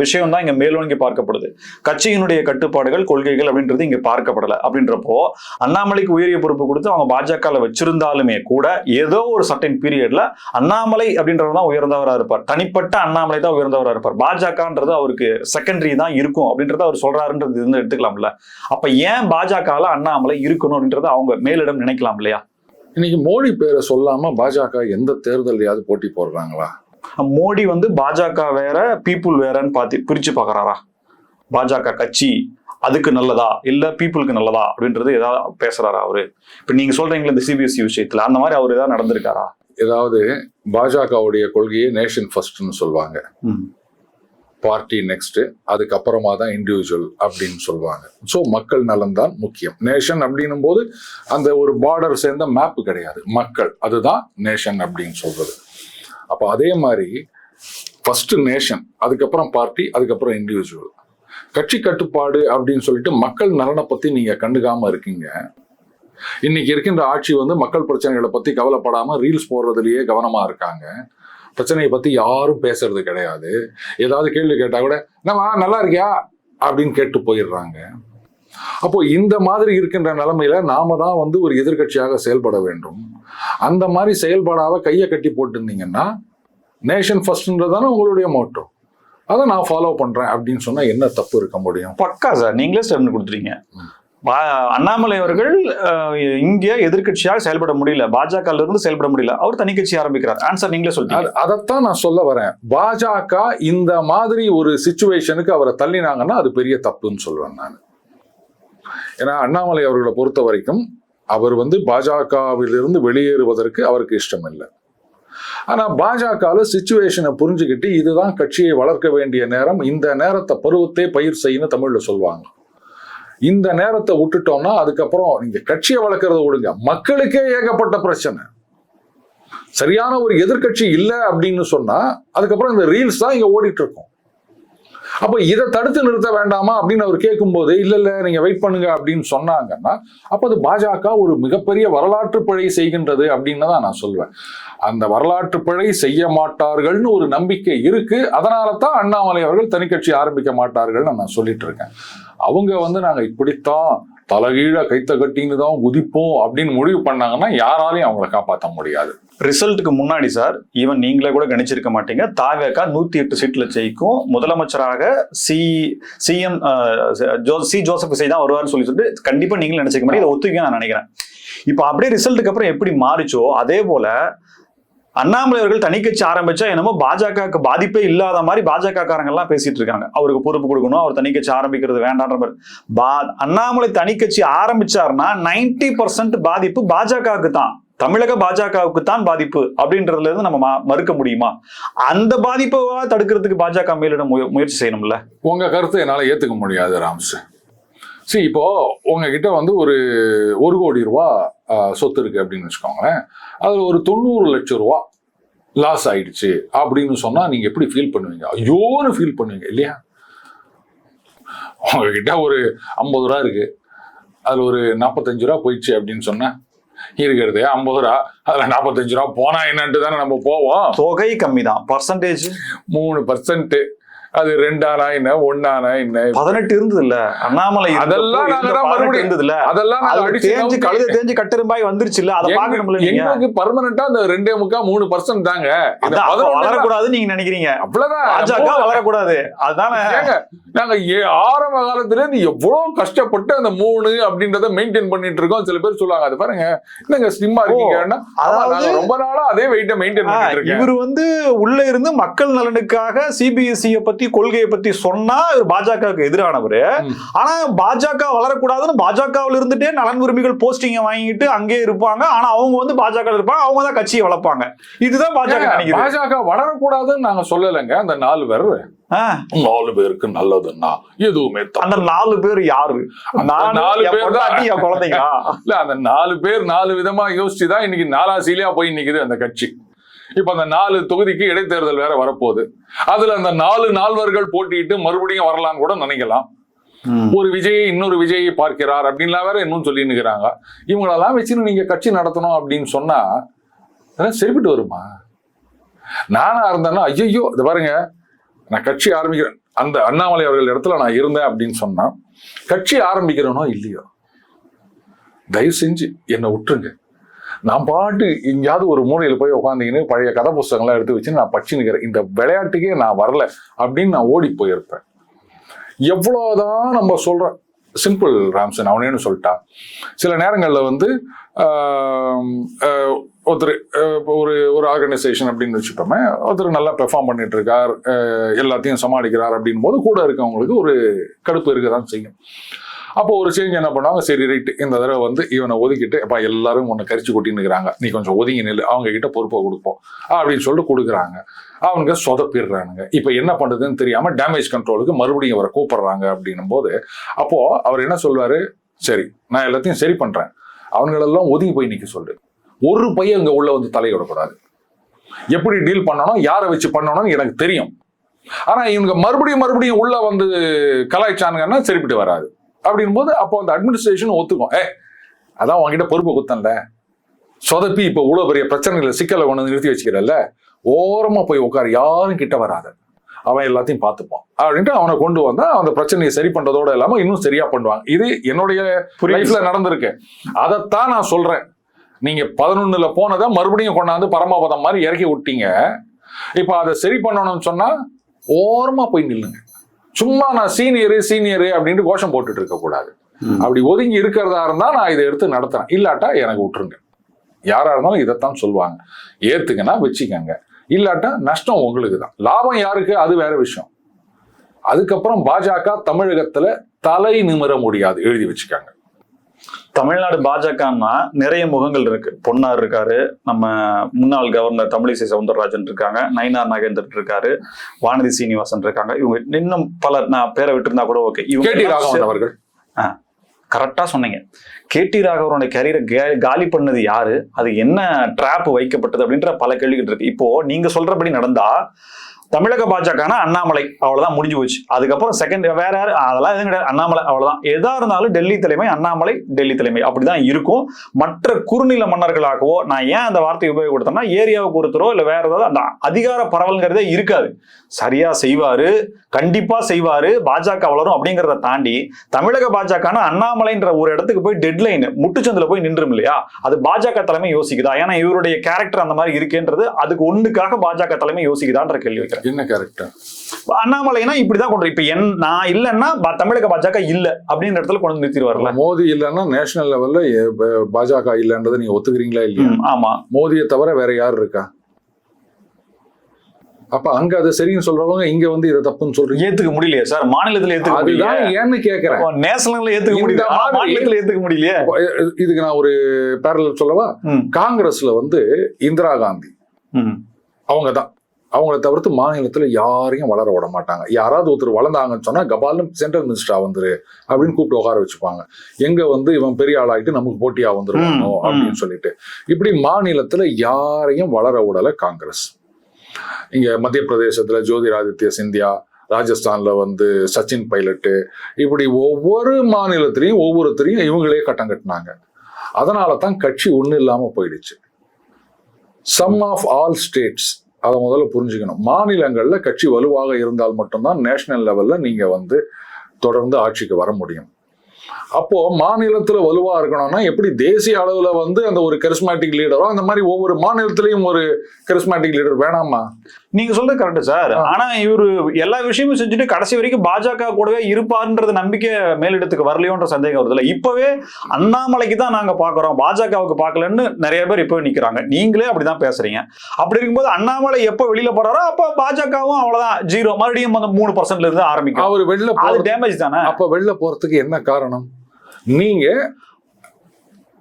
விஷயம் தான் இங்க மேலோங்கி பார்க்கப்படுது. கட்சியினுடைய கட்டுப்பாடுகள் கொள்கைகள் அப்படின்றது இங்க பார்க்கப்படலை. அப்படின்றப்போ அண்ணாமலைக்கு உயரிய பொறுப்பு கொடுத்து அவங்க பாஜக வச்சிருந்தாலுமே கூட ஏதோ ஒரு சர்டன் பீரியட்ல அண்ணாமலை அப்படின்றவர் தான் உயர்ந்தவராக இருப்பார், தனிப்பட்ட அண்ணாமலை தான் உயர்ந்தவராக இருப்பார், பாஜகன்றது அவருக்கு செகண்டரி தான் இருக்கும் அப்படின்றத அவர் சொல்றாருன்றது இருந்து எடுத்துக்கலாம்ல. அப்ப ஏன் பாஜகல அண்ணாமலை இருக்கணும் அப்படின்றத அவங்க மேலிடம் நினைக்கலாம் இல்லையா? இன்னைக்கு மோடி பேரை சொல்லாம பாஜக எந்த தேர்தலையாவது போட்டி போடுறாங்களா? மோடி வந்து பாஜக வேற பீப்புள் வேறன்னு பார்த்து பிரிச்சு பாக்குறாரா? பாஜக கட்சி அதுக்கு நல்லதா இல்ல பீப்புளுக்கு நல்லதா அப்படின்றது ஏதாவது பேசுறாரா அவரு? இப்ப நீங்க சொல்றீங்களா இந்த சிபிஎஸ்இ விஷயத்துல அந்த மாதிரி அவர் ஏதாவது நடந்திருக்காரா? ஏதாவது பாஜகவுடைய கொள்கையை நேஷன் ஃபர்ஸ்ட்னு சொல்லுவாங்க, பார்ட்டி நெக்ஸ்ட், அதுக்கப்புறமா தான் இண்டிவிஜுவல் அப்படின்னு சொல்லுவாங்க. ஸோ மக்கள் நலன் தான் முக்கியம். நேஷன் அப்படின்னும் போது அந்த ஒரு பார்டர் சேர்ந்த மேப் கிடையாது, மக்கள், அதுதான் நேஷன் அப்படின்னு சொல்றது. அப்போ அதே மாதிரி ஃபர்ஸ்ட் நேஷன், அதுக்கப்புறம் பார்ட்டி, அதுக்கப்புறம் இண்டிவிஜுவல். கட்சி கட்டுப்பாடு அப்படின்னு சொல்லிட்டு மக்கள் நலனை பத்தி நீங்க கண்டுக்காம இருக்கீங்க. இன்னைக்கு இருக்கின்ற ஆட்சி வந்து மக்கள் பிரச்சனைகளை பத்தி கவலைப்படாம ரீல்ஸ் போடுறதுலயே கவனமா இருக்காங்க. பிரச்சனையை பத்தி யாரும் பேசுறது கிடையாது. ஏதாவது கேள்வி கேட்டா கூட நம்ம நல்லா இருக்கியா அப்படின்னு கேட்டு போயிடுறாங்க. அப்போ இந்த மாதிரி இருக்கின்ற நிலைமையில நாம தான் வந்து ஒரு எதிர்கட்சியாக செயல்பட வேண்டும். அந்த மாதிரி செயல்படாம கையை கட்டி போட்டுருந்தீங்கன்னா நேஷன் ஃபர்ஸ்ட்ன்றதான உங்களுடைய மோட்டோ, அதை நான் ஃபாலோ பண்றேன் அப்படின்னு சொன்னா என்ன தப்பு இருக்க முடியும்? பக்கா சார், நீங்களே ஸ்டெப்னு கொடுத்துறீங்க. அண்ணாமலை அவர்கள் இங்க எதிர்க்கட்சியாக செயல்பட முடியல, பாஜக இருந்து செயல்பட முடியல, அவர் தனி கட்சி ஆரம்பிக்கிறார். ஆன்சர் நீங்களே சொல்றீங்க. அதைத்தான் நான் சொல்ல வரேன். பாஜக இந்த மாதிரி ஒரு சிச்சுவேஷனுக்கு அவரை தள்ளினாங்கன்னா அது பெரிய தப்புன்னு சொல்றேன் நான். ஏன்னா அண்ணாமலை அவர்களை பொறுத்த வரைக்கும் அவர் பாஜகவிலிருந்து வெளியேறுவதற்கு அவருக்கு இஷ்டம் இல்லை. ஆனா பாஜக சிச்சுவேஷனை புரிஞ்சுக்கிட்டு இதுதான் கட்சியை வளர்க்க வேண்டிய நேரம், இந்த நேரத்தை பருவத்தே பயிர் செய்யணும் தமிழ்ல சொல்லுவாங்க. இந்த நேரத்தை விட்டுட்டோம்னா அதுக்கப்புறம் நீங்க கட்சியை வளர்க்கறத விடுங்க, மக்களுக்கே ஏகப்பட்ட பிரச்சனை. சரியான ஒரு எதிர்கட்சி இல்லை அப்படின்னு சொன்னா அதுக்கப்புறம் இந்த ரீல்ஸ் தான் இங்க ஓடிட்டு இருக்கும். அப்ப இதை தடுத்து நிறுத்த வேண்டாமா அப்படின்னு அவர் கேட்கும்போது இல்ல நீங்க வெயிட் பண்ணுங்க அப்படின்னு சொன்னாங்கன்னா அப்ப அது பாஜக ஒரு மிகப்பெரிய வரலாற்று பிழை செய்கின்றது அப்படின்னு தான் நான் சொல்வேன். அந்த வரலாற்று பிழை செய்ய மாட்டார்கள்னு ஒரு நம்பிக்கை இருக்கு. அதனால தான் அண்ணாமலை அவர்கள் தனி கட்சி ஆரம்பிக்க மாட்டார்கள்னு நான் சொல்லிட்டு இருக்கேன். அவங்க நாங்க இப்படித்தான் தலகீழ கைத்த கட்டின்னு தான் குதிப்போம் அப்படின்னு முடிவு பண்ணாங்கன்னா யாராலையும் அவங்கள காப்பாற்ற முடியாது. ரிசல்ட்டுக்கு முன்னாடி சார், ஈவன் நீங்களே கூட கணிச்சிருக்க மாட்டீங்க, தாவேகா 108 சீட்ல ஜெயிக்கும், முதலமைச்சராக சிஎம் ஜோசப் விஜய் தான் வருவார்னு சொல்லிட்டு கண்டிப்பா நீங்களும் நினைச்சிருக்க மாட்டீங்க. இதை ஒத்துக்க நான் நினைக்கிறேன். இப்ப அப்படியே ரிசல்ட்டுக்கு அப்புறம் எப்படி மாறிச்சோ அதே போல அண்ணாமலை அவர்கள் தனி கட்சி ஆரம்பிச்சா என்னமோ பாஜகவுக்கு பாதிப்பே இல்லாத மாதிரி பாஜக காரங்க எல்லாம் பேசிட்டு இருக்காங்க. அவருக்கு பொறுப்பு கொடுக்கணும், அவர் தனி கட்சி ஆரம்பிக்கிறது வேண்டான்ற மாதிரி. அண்ணாமலை தனி கட்சி ஆரம்பிச்சாருன்னா 90% பாதிப்பு பாஜகவுக்கு தான், தமிழக பாஜகவுக்கு தான் பாதிப்பு அப்படின்றதுல இருந்து நம்ம மறுக்க முடியுமா? அந்த பாதிப்பை தடுக்கிறதுக்கு பாஜக மேலிட முயற்சி செய்யணும்ல. உங்க கருத்தை என்னால ஏத்துக்க முடியாது ராம்ஸ். சரி, இப்போ உங்ககிட்ட ஒரு 1 கோடி ரூபா சொத்து இருக்கு அப்படின்னு வச்சுக்கோங்களேன். அதுல ஒரு 90 லட்சம் ரூபா லாஸ் ஆயிடுச்சு அப்படின்னு சொன்னா நீங்க எப்படி ஃபீல் பண்ணுவீங்க? ஐயோன்னு ஃபீல் பண்ணுவீங்க இல்லையா? உங்ககிட்ட ஒரு 50 ரூபா இருக்கு, அதுல ஒரு 45 ரூபா போயிடுச்சு அப்படின்னு சொன்னா இருக்கிறது 50 ரூபா, அதுல 45 ரூபா போனா என்னன்ட்டு தானே நம்ம போவோம். தொகை கம்மி தான், பர்சன்டேஜ் 3%. அது 2 ஆனா என்ன, 1 ஆனா என்ன, 18 இருந்தது இல்ல அண்ணாமலை, அதெல்லாம் இருந்தது இல்ல, அதெல்லாம் கழுத தேஞ்சு கட்டெரும்பாய் வந்துருச்சு இல்ல, அதை பார்க்கணும்ல. எங்களுக்கு பர்மனண்டா அந்த 2.3% தாங்க. வளரக்கூடாது நீங்க நினைக்கிறீங்க, அவ்வளவுதான். பாஜக வளரக்கூடாது, அதுதானே நாங்க ஆரம்ப காலத்துல இருந்து எவ்வளவு கஷ்டப்பட்டு அந்த 3 அப்படின்றத மெயின்டைன் பண்ணிட்டு இருக்கோம். சில பேர் சொல்லுவாங்க அது பாருங்க என்னங்க ஸ்லிம்மா இருக்கீங்கன்னா, அதாவது ரொம்ப நாளா அதே வெயிட்ட மெயின்டைன் பண்ணிட்டு இருக்கேன். இவர் உள்ள இருந்து மக்கள் நலனுக்காக சிபிஎஸ்இ பத்தி கொள்கையை பத்தி சொன்னா பாஜகவுக்கு எதிரானவர். ஆனா பாஜக வளரக்கூடாதுன்னு பாஜகவில் இருந்துட்டே நலன் உரிமைகள் போஸ்டிங்க வாங்கிட்டு அங்கே இருப்பாங்க. ஆனா அவங்க பாஜக இருப்பாங்க, அவங்க தான் கட்சியை வளர்ப்பாங்க. இதுதான் பாஜக. பாஜக வளரக்கூடாதுன்னு நாங்க சொல்லலைங்க. அந்த 4 பேருக்கு நல்லதுன்னா எதுவுமே அந்த 4 பேர் யாரு? 4 பேர் தான் குழந்தைங்க இல்ல. அந்த 4 பேர் 4 விதமா யோசிச்சுதான் இன்னைக்கு 4ஆசிலியா போய் நிக்குது அந்த கட்சி. இப்ப அந்த 4 தொகுதிக்கு இடைத்தேர்தல் வேற வரப்போகுது. அதுல அந்த 4 நால்வர்கள் போட்டிட்டு மறுபடியும் வரலான்னு கூட நினைக்கலாம். ஒரு விஜயை இன்னொரு விஜயை பார்க்கிறார் அப்படின்லாம் வேற இன்னும் சொல்லி நிற்கிறாங்க. இவங்களெல்லாம் வச்சுன்னு நீங்க கட்சி நடத்தணும் அப்படின்னு சொன்னா சரிப்பட்டு வருமா? நானா இருந்தேன்னா ஐயோ இது பாருங்க நான் கட்சி ஆரம்பிக்கிறேன், அந்த அண்ணாமலை அவர்கள் இடத்துல நான் இருந்தேன் அப்படின்னு சொன்னா கட்சி ஆரம்பிக்கிறேனோ இல்லையோ தயவு செஞ்சு என்னை விட்டுருங்க. நான் பாட்டு எங்கேயாவது ஒரு மூலையில் போய் உட்காந்துக்கின்னு பழைய கதை புஸ்தகங்கள்லாம் எடுத்து வச்சு நான் படிச்சு நிற்கிறேன், இந்த விளையாட்டுக்கே நான் வரல அப்படின்னு நான் ஓடி போயிருப்பேன். எவ்வளோதான் நம்ம சொல்கிறோம். சிம்பிள் ராம்சன் அவனேன்னு சொல்லிட்டா சில நேரங்களில் ஒருத்தர் ஒரு ஆர்கனைசேஷன் அப்படின்னு வச்சுட்டோமே, ஒருத்தர் நல்லா பெர்ஃபார்ம் பண்ணிட்டு இருக்கார், எல்லாத்தையும் சமாளிக்கிறார் அப்படின் போது கூட இருக்கவங்களுக்கு ஒரு கடுப்பு இருக்க தான் செய்யும். அப்போ ஒரு சேஞ்ச் என்ன பண்ணுவாங்க, சரி ரைட்டு இந்த தடவை இவனை ஒதுக்கிட்டு அப்பா எல்லாரும் உன்னை கரிச்சு கொட்டின்னுக்கிறாங்க, நீ கொஞ்சம் ஒதுங்கி நில்லு, அவங்க கிட்ட பொறுப்பை கொடுப்போம் அப்படின்னு சொல்லிட்டு கொடுக்குறாங்க. அவனுங்க சொதப்பிடுறானுங்க. இப்போ என்ன பண்ணுறதுன்னு தெரியாமல் டேமேஜ் கண்ட்ரோலுக்கு மறுபடியும் அவரை கூப்பிடுறாங்க அப்படின்னும் போது அப்போ அவர் என்ன சொல்வாரு, சரி நான் எல்லாத்தையும் சரி பண்ணுறேன், அவங்களெல்லாம் ஒதுங்கி போய் நிற்க சொல்லு, ஒரு பையன் இங்கே உள்ள தலையிடக்கூடாது, எப்படி டீல் பண்ணணும் யாரை வச்சு பண்ணணும்னு எனக்கு தெரியும், ஆனால் இவங்க மறுபடியும் உள்ள கலாய்ச்சானுங்கன்னா சரிப்பட்டு வராது அப்படின் போது அப்போ அந்த அட்மினிஸ்ட்ரேஷன் ஒத்துக்கும், அதான் உங்ககிட்ட பொறுப்பை குத்தன்ல, சொதப்பி இப்போ இவ்வளோ பெரிய பிரச்சனைகளை சிக்கலை கொண்டு நிறுத்தி வச்சுக்கிறல்ல, ஓரமாக போய் உட்காரு, யாரும் கிட்ட வராது, அவன் எல்லாத்தையும் பார்த்துப்பான் அப்படின்ட்டு அவனை கொண்டு வந்தா அந்த பிரச்சனையை சரி பண்றதோட இல்லாம இன்னும் சரியா பண்ணுவாங்க. இது என்னுடைய லைஃப்ல நடந்திருக்கு. அதைத்தான் நான் சொல்றேன். நீங்க 11ல போனதை மறுபடியும் கொண்டாந்து பரமபதம் மாதிரி இறக்கி விட்டீங்க. இப்ப அதை சரி பண்ணணும்னு சொன்னா ஓரமா போய் நில்லுங்க. சும்மா நான் சீனியரு அப்படின்ட்டு கோஷம் போட்டுட்டு இருக்க கூடாது. அப்படி ஒதுங்கி இருக்கிறதா இருந்தா நான் இதை எடுத்து நடத்துறேன், இல்லாட்டா எனக்கு விட்டுருங்க. யாரா இருந்தாலும் இதைத்தான் சொல்லுவாங்க. ஏத்துக்கன்னா வச்சுக்கங்க, இல்லாட்டா நஷ்டம் உங்களுக்கு தான், லாபம் யாருக்கு அது வேற விஷயம். அதுக்கப்புறம் பாஜக தமிழகத்துல தலை நிமிர முடியாது, எழுதி வச்சுக்காங்க. தமிழ்நாடு பாஜகன்னா நிறைய முகங்கள் இருக்கு. பொன்னார் இருக்காரு, நம்ம முன்னாள் கவர்னர் தமிழிசை சவுந்தரராஜன் இருக்காங்க, நயினார் நாகேந்திரன் இருக்காரு, வானதி சீனிவாசன் இருக்காங்க. இவங்க இன்னும் பலர், நான் பேரை விட்டுருந்தா கூட ஓகே. கேடி ராகவன் அவர்கள். கரெக்டா சொன்னீங்க. கேடி ராகவனுடைய கேரியரை காலி பண்ணது யாரு, அது என்ன ட்ராப் வைக்கப்பட்டது அப்படின்ற பல கேள்விகள் இருக்கு. இப்போ நீங்க சொல்றபடி நடந்தா தமிழக பாஜகனா அண்ணாமலை, அவ்வளவுதான், முடிஞ்சு போச்சு. அதுக்கப்புறம் செகண்ட் வேற யாரு, அதெல்லாம் எதுவும் கிடையாது, அண்ணாமலை அவ்வளவுதான். எதா இருந்தாலும் டெல்லி தலைமை அண்ணாமலை, டெல்லி தலைமை அப்படிதான் இருக்கும். மற்ற குறுநில மன்னர்களாகவோ, நான் ஏன் அந்த வார்த்தையை உபயோகப்படுத்தேன்னா ஏரியாவுக்கு ஒருத்தரோ இல்ல வேற ஏதாவது அந்த அதிகார பரவல்ங்கிறதே இருக்காது. சரியா செய்வாரு, கண்டிப்பா செய்வாரு, பாஜக வளரும் அப்படிங்கிறத தாண்டி தமிழக பாஜகனா அண்ணாமலைன்ற ஒரு இடத்துக்கு போய் டெட்லைன் முட்டுச்சந்தில போய் நின்றும் இல்லையா, அது பாஜக தலைமை யோசிக்குதா? ஏன்னா இவருடைய கேரக்டர் அந்த மாதிரி இருக்குன்றது, அதுக்கு ஒண்ணுக்காக பாஜக தலைமை யோசிக்குதான்ற கேள்வி வைக்கிறேன். என்ன கேரக்டர்? அண்ணாமலைனா இப்படிதான் கொண்டு, இப்ப நான் இல்லன்னா தமிழக பாஜக இல்ல அப்படின்ற இடத்துல கொண்டு நிறுத்திடுவார்ல. மோடி இல்லன்னா நேஷனல் லெவல்ல பாஜக இல்லன்றதை நீங்க ஒத்துக்கிறீங்களா இல்லையா? ஆமா. மோடியை தவிர வேற யார் இருக்கா? அப்ப அங்க அது சரின்னு சொல்றவங்க இங்க வந்து இதை தப்புன்னு சொல்றீங்க. ஏத்துக்க முடியலையே சார், மாநிலத்துல ஏத்துக்க முடியல. அதுதான் ஏன்னு கேக்குறேன். நேஷனல்ல ஏத்துக்க முடியல, மாநிலத்துல ஏத்துக்க முடியலையே. இதுக்கு நான் ஒரு பேரலல் சொல்லவா? காங்கிரஸ்ல வந்து இந்திரா காந்தி அவங்கதான், அவங்கள தவிர்த்து மாநிலத்துல யாரையும் வளர விட மாட்டாங்க. யாராவது ஒருத்தர் வளர்ந்தாங்கன்னு சொன்னா கபாலும் சென்ட்ரல் மினிஸ்டரா வந்துரு அப்படின்னு கூப்பிட்டு உட்கார வச்சுப்பாங்க. எங்க வந்து இவன் பெரிய ஆளாயிட்டு நமக்கு போட்டியா வந்துருவானோ அப்படின்னு சொல்லிட்டு. இப்படி மாநிலத்துல யாரையும் வளர விடல காங்கிரஸ். இங்க மத்திய பிரதேசத்துல ஜோதிராதித்ய சிந்தியா, ராஜஸ்தான்ல வந்து சச்சின் பைலட்டு, இப்படி ஒவ்வொரு மாநிலத்திலையும் ஒவ்வொருத்தரையும் இவங்களே கட்டம் கட்டினாங்க. அதனால தான் கட்சி ஒண்ணு இல்லாம போயிடுச்சு. சம் ஆஃப் ஆல் ஸ்டேட்ஸ், அதை முதல்ல புரிஞ்சுக்கணும். மாநிலங்கள்ல கட்சி வலுவாக இருந்தால் மட்டும்தான் நேஷனல் லெவல்ல நீங்க வந்து தொடர்ந்து ஆட்சிக்கு வர முடியும். அப்போ மாநிலத்துல வலுவா இருக்கணும்னா எப்படி தேசிய அளவுல வந்து அந்த ஒரு கரிஸ்மேட்டிக் லீடரோ அந்த மாதிரி ஒவ்வொரு மாநிலத்திலையும் ஒரு கரிஸ்மேட்டிக் லீடர் வேணாமா? நீங்க சொல்றது கரெக்ட் சார். ஆனா இவரு எல்லா விஷயமும் செஞ்சுட்டு கடைசி வரைக்கும் பாஜக கூடவே இருப்பாருன்றது நம்பிக்கை மேலிடத்துக்கு வரலையோன்ற சந்தேகம் வருது இல்ல. இப்பவே அண்ணாமலைக்கு தான் நாங்க பாக்குறோம், பாஜகவுக்கு பாக்கலன்னு நிறைய பேர் இப்பவே நிக்கிறாங்க. நீங்களே அப்படிதான் பேசுறீங்க. அப்படி இருக்கும்போது அண்ணாமலை எப்ப வெளியில போறாரோ அப்ப பாஜகவும் அவ்வளவுதான், ஜீரோ, மறுபடியும் அந்த 3% இருந்து ஆரம்பிக்கும். அவர் வெளில அது டேமேஜ் தானே. அப்ப வெளில போறதுக்கு என்ன காரணம்?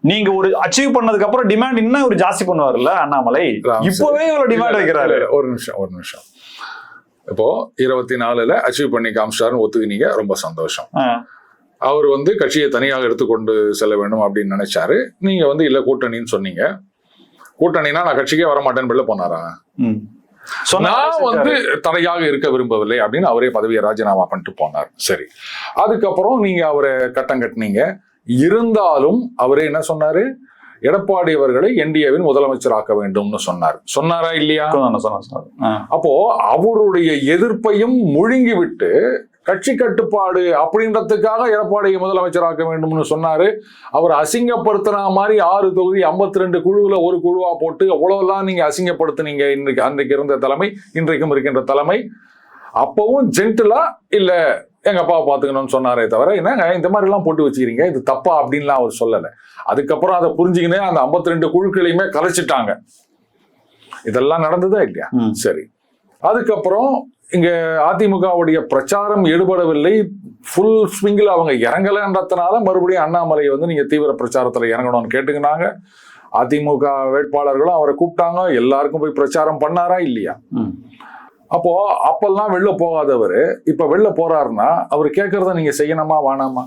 நீங்க ஒரு அச்சீவ் பண்ணதுக்கு அப்புறம் டிமாண்ட் இன்னும் ஒரு ஜாஸ்தி பண்ணுவார்ல அண்ணாமலை. இப்பவே ஒரு டிமாண்ட் வைக்கிறாரு. ஒரு நிமிஷம். இப்போ 24ல அச்சீவ் பண்ணி காமிச்சாருன்னு ஒத்துக்கினீங்க, ரொம்ப சந்தோஷம். அவர் வந்து கட்சியை தனியாக எடுத்துக்கொண்டு செல்ல வேண்டும் அப்படின்னு நினைச்சாரு. நீங்க வந்து இல்ல கூட்டணின்னு சொன்னீங்க. கூட்டணினா நான் கட்சிக்கே வரமாட்டேன்னு வெளில போனாரா? நான் வந்து தடையாக இருக்க விரும்பவில்லை அப்படின்னு அவரே பதவியை ராஜினாமா பண்ணிட்டு போனார். சரி, அதுக்கப்புறம் நீங்க அவரை கட்டம் கட்டினீங்க. இருந்தாலும் அவரே என்ன சொன்னாரு? எடப்பாடி அவர்களை என்டிஏவின் முதலமைச்சர் ஆக்க வேண்டும்னு சொன்னாரா இல்லையா? அப்போ அவருடைய எதிர்ப்பையும் முழுங்கி விட்டு கட்சி கட்டுப்பாடு அப்படின்றதுக்காக எடப்பாடியை முதலமைச்சராக்க வேண்டும்னு சொன்னாரு. அவர் அசிங்கப்படுத்தின மாதிரி 6 தொகுதி 52 குழுவுல ஒரு குழுவா போட்டு அவ்வளவுலாம் நீங்க அசிங்கப்படுத்தினீங்க. இன்றைக்கு அன்றைக்கு இருந்த தலைமை, இன்றைக்கும் இருக்கின்ற தலைமை. அப்பவும் ஜென்டிலா இல்ல எங்க அப்பாவை பாத்துக்கணும்னு சொன்னாரே தவிர என்னங்க இந்த மாதிரி எல்லாம் போட்டு வச்சுக்கிறீங்க, இது தப்பா அப்படின்லாம் அவர் சொல்லல. அதுக்கப்புறம் அதை புரிஞ்சுக்கினே அந்த 52 குழுக்களையுமே கலைச்சிட்டாங்க. இதெல்லாம் நடந்ததா இல்லையா? சரி, அதுக்கப்புறம் இங்க அதிமுகவுடைய பிரச்சாரம் எடுபடவில்லை. ஃபுல் ஸ்விங்கில் அவங்க இறங்கலன்றதுனால மறுபடியும் அண்ணாமலை வந்து நீங்க தீவிர பிரச்சாரத்துல இறங்கணும்னு கேட்டுக்கினாங்க. அதிமுக வேட்பாளர்களும் அவரை கூப்பிட்டாங்க. எல்லாருக்கும் போய் பிரச்சாரம் பண்ணாரா இல்லையா? அப்போ அப்பெல்லாம் வெளில போகாதவர் இப்ப வெளில போறாருன்னா அவர் கேட்கறத நீங்க செய்யணுமா வேணாமா?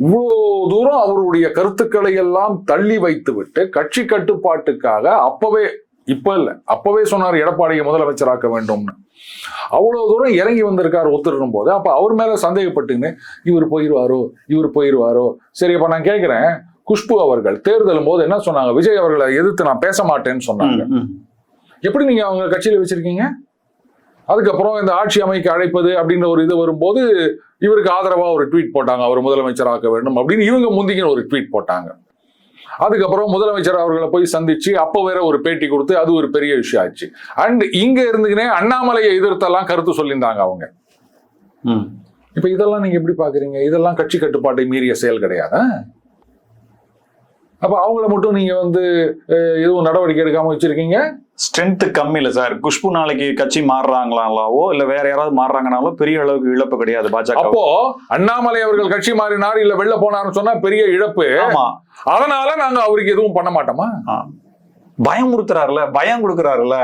இவ்வளவு தூரம் அவருடைய கருத்துக்களை எல்லாம் தள்ளி வைத்து விட்டு கட்சி கட்டுப்பாட்டுக்காக அப்பவே சொன்னார் எடப்பாடியை முதலமைச்சராக்க வேண்டும்னு. அவ்வளவு தூரம் இறங்கி வந்திருக்காரு ஒத்துருக்கும் போது அப்ப அவர் மேல சந்தேகப்பட்டுன்னு இவர் போயிருவாரோ. சரி, அப்ப நான் கேட்கிறேன், குஷ்பு அவர்கள் தேர்தலும் போது என்ன சொன்னாங்க? விஜய் அவர்களை எதிர்த்து நான் பேச மாட்டேன்னு சொன்னாங்க. எப்படி நீங்க அவங்க கட்சியில வச்சிருக்கீங்க? அதுக்கப்புறம் இந்த ஆட்சி அமைக்க அழைப்பது அப்படின்ற ஒரு இது வரும்போது இவருக்கு ஆதரவா ஒரு ட்வீட் போட்டாங்க, அவர் முதலமைச்சராக்க வேண்டும் அப்படின்னு. இவங்க முந்திக்கின்னு ஒரு ட்வீட் போட்டாங்க. அதுக்கப்புறம் முதலமைச்சர் அவர்களை போய் சந்திச்சு அப்ப வேற ஒரு பேட்டி கொடுத்து அது ஒரு பெரிய விஷயம் ஆச்சு. அண்ட் இங்க இருந்துக்கினே அண்ணாமலையை எதிர்த்தெல்லாம் கருத்து சொல்லியிருந்தாங்க அவங்க. இப்ப இதெல்லாம் நீங்க எப்படி பாக்குறீங்க? இதெல்லாம் கட்சி கட்டுப்பாட்டை மீறிய செயல் கிடையாதா? அப்ப அவங்கள மட்டும் நீங்க வந்து எதுவும் நடவடிக்கை எடுக்காம வச்சிருக்கீங்க. ஸ்ட்ரென்த் கம்மி இல்ல சார். குஷ்பு நாளைக்கு கட்சி மாறுறாங்களாவோ இல்ல வேற யாராவது மாறுறாங்கனாலும் பெரிய அளவுக்கு இழப்பு கிடையாது பாஜக. அப்போ அண்ணாமலை அவர்கள் கட்சி மாறினார் இல்ல வெளில போனார்னு சொன்னா பெரிய இழப்பு. ஆமா, அதனால நாங்க அவருக்கு எதுவும் பண்ண மாட்டோமா? பயம் கொடுக்குறாருல, பயம் கொடுக்குறாருல.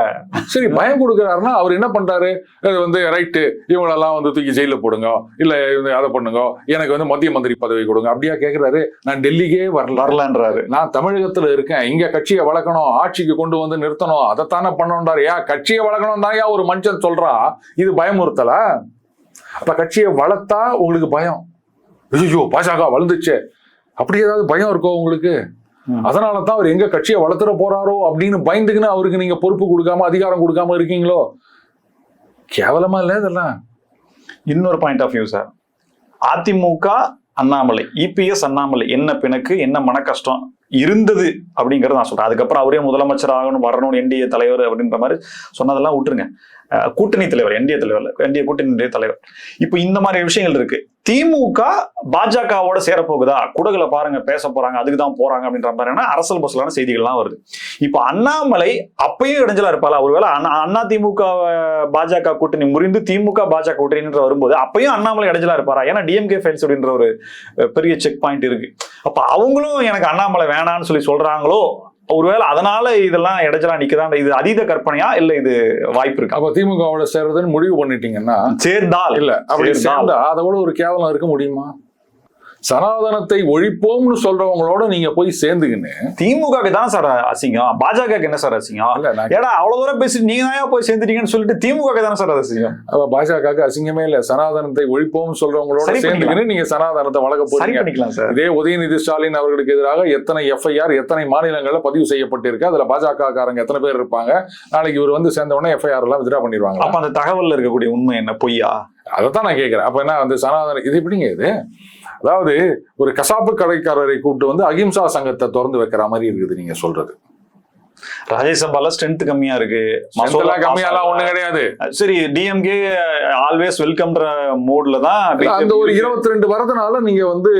சரி, பயம் கொடுக்குறாருன்னா அவர் என்ன பண்றாரு? வந்து ரைட்டு, இவங்களெல்லாம் வந்து தூக்கி ஜெயில போடுங்க, இல்ல அதை பண்ணுங்க, எனக்கு வந்து மத்திய மந்திரி பதவி கொடுங்க அப்படியா கேட்கிறாரு? நான் டெல்லிக்கே வரலன்றாரு. நான் தமிழகத்துல இருக்கேன், இங்க கட்சியை வளர்க்கணும், ஆட்சிக்கு கொண்டு வந்து நிறுத்தணும், அதைத்தானே பண்ணணும்ன்றாரு. கட்சியை வளர்க்கணும் தான் ஒரு மனுஷன் சொல்றா. இது பயமுறுத்தல? அப்ப கட்சியை வளர்த்தா உங்களுக்கு பயம். ஐயோ பாஜக வளர்ந்துச்சு அப்படி ஏதாவது பயம் இருக்கோ உங்களுக்கு? அதனாலதான் அவர் எங்க கட்சியை வளர்த்துற போறாரோ அப்படின்னு பயந்துக்குன்னு அவருக்கு நீங்க பொறுப்பு கொடுக்காம அதிகாரம் கொடுக்காம இருக்கீங்களோ? கேவலமா இல்ல இதெல்லாம்? இன்னொரு point of view sir. AIADMK Annamalai, EPS Annamalai என்ன பிணக்கு, என்ன மன கஷ்டம் இருந்தது அப்படிங்கறத நான் சொல்றேன். அதுக்கப்புறம் அவரே முதலமைச்சர் ஆகணும், வரணும், என்டிஏ தலைவர் அப்படின்ற மாதிரி சொன்னதெல்லாம் விட்டுருங்க. கூட்டணி தலைவர், என்டிஏ தலைவர், என்டிஏ கூட்டணி தலைவர். இப்போ இந்த மாதிரி விஷயங்கள் இருக்கு. திமுக பாஜகவோட சேரப்போகுதா, குடகுல பாருங்க பேச போறாங்க, அதுக்குதான் போறாங்க அப்படின்ற மாதிரி அரசியல் பசலான செய்திகள்லாம் வருது. இப்போ அண்ணாமலை அப்பயும் இடைஞ்சலா இருப்பாளா? ஒருவேளை அண்ணா திமுக பாஜக கூட்டணி முறிந்து திமுக பாஜக கூட்டணி வரும்போது அப்பயும் அண்ணாமலை இடைஞ்சலா இருப்பாரா? ஏன்னா டிஎம்கே ஃபைல்ஸ் அப்படின்ற ஒரு பெரிய செக் பாயிண்ட் இருக்கு. அப்ப அவங்களும் எனக்கு அண்ணாமலை வேணான்னு சொல்லி சொல்றாங்களோ? ஒருவேளை அதனால இதெல்லாம் இடைஞ்சலா நிக்குதான். இது அதீத கற்பனையா இல்ல இது வாய்ப்பு இருக்கு? அப்ப திமுகவோட சேர்றதுன்னு முடிவு பண்ணிட்டீங்கன்னா சேர்ந்தால் இல்ல, அப்படி சேர்ந்தா அதை விட ஒரு கேவலம் இருக்க முடியுமா? சனாதனத்தை ஒழிப்போம்னு சொல்றவங்களோட நீங்க போய் சேர்ந்துக்கின்னு திமுக தான் சார் அசிங்கம், பாஜக என்ன சார் அசிங்கம்? ஏடா அவ்வளவு தூரம் பேசி நீங்க தான் போய் சேர்ந்துட்டீங்கன்னு சொல்லிட்டு திமுக தானே சார் அசிங்கம்? பாஜக அசிங்கமே இல்ல. சனாதனத்தை ஒழிப்போம்னு சொல்றவங்களோட சேர்ந்துக்கின்னு நீங்க சனாதனத்தை வளர்க்க போறீங்க. இதே உதயநிதி ஸ்டாலின் அவர்களுக்கு எதிராக எத்தனை எஃப்ஐஆர் எத்தனை மாநிலங்கள்ல பதிவு செய்யப்பட்டிருக்கு, அதுல பாஜக காரங்க எத்தனை பேர் இருப்பாங்க? நாளைக்கு இவர் வந்து சேர்ந்த உடனே எஃப்ஐஆர் எல்லாம் வித்ட்ரா பண்ணிடுவாங்க. அப்ப அந்த தகவல்ல இருக்கக்கூடிய உண்மை என்ன, பொய்யா? அதைத்தான் நான் கேட்கிறேன். அப்ப என்ன வந்து சனாதன இது எப்படிங்க இது? அதாவது ஒரு கசாப்பு கடைக்காரரை கூப்பிட்டு வந்து அகிம்சா சங்கத்தை திறந்து வைக்கிற மாதிரி இருக்குது நீங்க சொல்றது. ராஜ்யசபால ஸ்ட்ரென்த் கம்மியா இருக்கு, மசோலா கம்மியாலாம் ஒண்ணு கிடையாது. சரி, டிஎம்கே ஆல்வேஸ் வெல்கம்ன்ற மோட்ல தான் அந்த ஒரு 22 வரதுனால நீங்க வந்து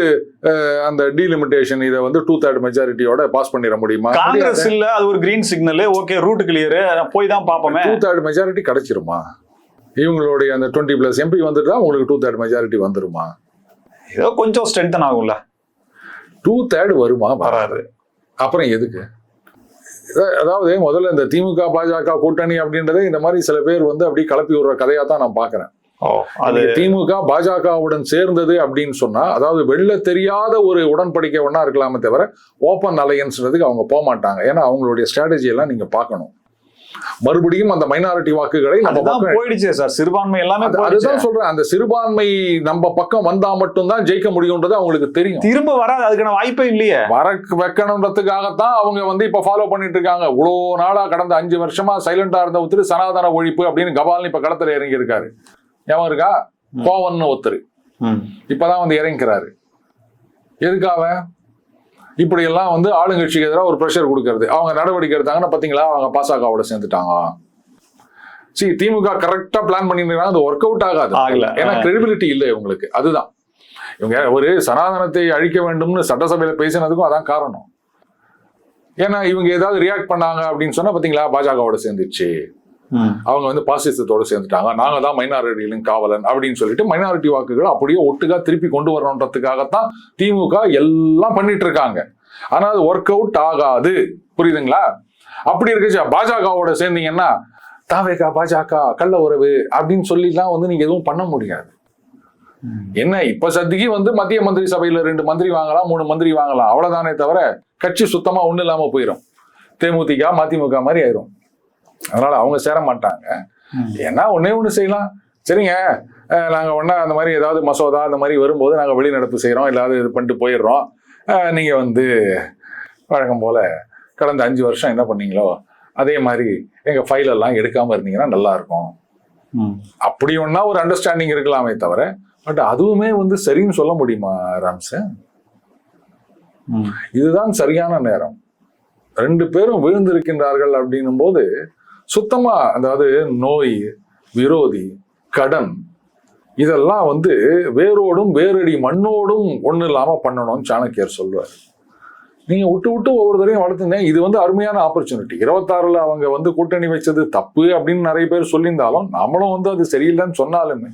அந்த டீலிமிட்டேஷன் இதை வந்து 2/3 மெஜாரிட்டியோட பாஸ் பண்ணிட முடியுமா? காங்கிரஸ் இல்ல, அது ஒரு green signal. Okay, route clear, போய் தான் பாப்போமே. 2/3 மெஜாரிட்டி கிடைச்சிருமா? இவங்களுடைய அந்த 20+ MP வந்துட்டா உங்களுக்கு 2/3 மெஜாரிட்டி வந்துருமா? ஏதோ கொஞ்சம் ஸ்ட்ரென்தன் ஆகும்ல. 2/3 வருமா? வராது. அப்புறம் எதுக்கு? அதாவது முதல்ல இந்த திமுக பாஜக கூட்டணி அப்படின்றதே இந்த மாதிரி சில பேர் வந்து அப்படி கலப்பி விடுற கதையா தான் நான் பாக்குறேன். அது திமுக பாஜகவுடன் சேர்ந்தது அப்படின்னு சொன்னா, அதாவது வெளில தெரியாத ஒரு உடன்படிக்கை ஒண்ணா இருக்கலாமே தவிர ஓப்பன் அலையன்ஸ்ன்றதுக்கு அவங்க போக மாட்டாங்க. ஏன்னா அவங்களுடைய ஸ்ட்ராட்டஜி எல்லாம் நீங்க பார்க்கணும். மறுபடியும் அந்த மைனாரிட்டி வாக்குகளை நம்ம பக்கம் போயிடுச்சு சார், சிறுபான்மை எல்லாமே. அதுதான் சொல்றேன், அந்த சிறுபான்மை நம்ம பக்கம் வந்தா மட்டும்தான் ஜெயிக்க முடியும்ன்றது அவங்களுக்கு தெரியும். திரும்ப வராது, அதுக்கான வாய்ப்பே இல்லையே. வர வைக்கணுன்றதுக்காகத்தான் அவங்க வந்து இப்ப ஃபாலோ பண்ணிட்டு இருக்காங்க. இவ்வளவு நாளா கடந்த 5 வருஷமா சைலண்டா இருந்த ஒருத்தர் சனாதன ஒழிப்பு அப்படின்னு கபால்னு இப்ப களத்துல இறங்கி இருக்காரு. எவன் இருக்கா? கோவன்னு ஒருத்தர் இப்பதான் வந்து இறங்கிக்கிறாரு. எதுக்காக? இப்படி எல்லாம் வந்து ஆளுங்கட்சிக்கு எதிராக ஒரு ப்ரெஷர் கொடுக்கறது. அவங்க நடவடிக்கை எடுத்தாங்கன்னா பாத்தீங்களா, அவங்க பாஜகவோட சேர்ந்துட்டாங்க. சரி, திமுக கரெக்டா பிளான் பண்ணிருக்காங்க, அது ஒர்க் அவுட் ஆகாது. ஏன்னா கிரெடிபிலிட்டி இல்லை இவங்களுக்கு. அதுதான் இவங்க ஒரு சனாதனத்தை அழிக்க வேண்டும்னு சட்டசபையில பேசினதுக்கும் அதான் காரணம். ஏன்னா இவங்க ஏதாவது ரியாக்ட் பண்ணாங்க அப்படின்னு சொன்னா பாத்தீங்களா, பாஜகவோட சேர்ந்துச்சு, அவங்க வந்து பாசிசத்தோட சேர்ந்துட்டாங்க, நாங்க தான் மைனாரிட்டிகளின் காவலன் அப்படின்னு சொல்லிட்டு மைனாரிட்டி வாக்குகள் அப்படியே ஒட்டுக்கா திருப்பி கொண்டு வரணுன்றதுக்காகத்தான் திமுக எல்லாம் பண்ணிட்டு இருக்காங்க. ஆனா அது ஒர்க் அவுட் ஆகாது. புரியுதுங்களா? அப்படி இருக்குச்சு. பாஜகவோட சேர்ந்தீங்கன்னா தாவேகா பாஜக கள்ள உறவு அப்படின்னு சொல்லிலாம் வந்து நீங்க எதுவும் பண்ண முடியாது. என்ன இப்ப சத்திக்கு வந்து மத்திய மந்திரி சபையில 2 மந்திரி வாங்கலாம், 3 மந்திரி வாங்கலாம், அவ்வளவுதானே தவிர கட்சி சுத்தமா ஒண்ணு இல்லாம போயிடும். தேமுதிக மதிமுக மாதிரி ஆயிரும். அதனால அவங்க சேர மாட்டாங்க. ஏன்னா ஒன்னே ஒண்ணு செய்யலாம். சரிங்க, நாங்க ஒன்னா அந்த மாதிரி ஏதாவது மசோதா அந்த மாதிரி வரும்போது நாங்க வெளிநடப்பு செய்யறோம், இல்லாத இது பண்ணிட்டு போயிடுறோம். நீங்க வந்து வழக்கம் போல கடந்த 5 வருஷம் என்ன பண்ணீங்களோ அதே மாதிரி எங்க ஃபைல் எல்லாம் எடுக்காம இருந்தீங்கன்னா நல்லா இருக்கும். அப்படி ஒன்னா ஒரு அண்டர்ஸ்டாண்டிங் இருக்கலாமே தவிர, பட் அதுவுமே வந்து சரின்னு சொல்ல முடியுமா ராம்ஸ்? இதுதான் சரியான நேரம். 2 பேரும் விழுந்திருக்கின்றார்கள் அப்படின்னும் போது சுத்தமா, அதாவது நோய், விரோதி, கடன், இதெல்லாம் வந்து வேரோடும் வேரடி மண்ணோடும் ஒன்றும் இல்லாமல் பண்ணணும்னு சாணக்கியர் சொல்லுவார். நீங்க விட்டு விட்டு ஒவ்வொரு தடையும் வளர்த்துங்க. இது வந்து அருமையான ஆப்பர்ச்சுனிட்டி. 26ல் அவங்க வந்து கூட்டணி வச்சது தப்பு அப்படின்னு நிறைய பேர் சொல்லியிருந்தாலும், நம்மளும் வந்து அது சரியில்லைன்னு சொன்னாலுமே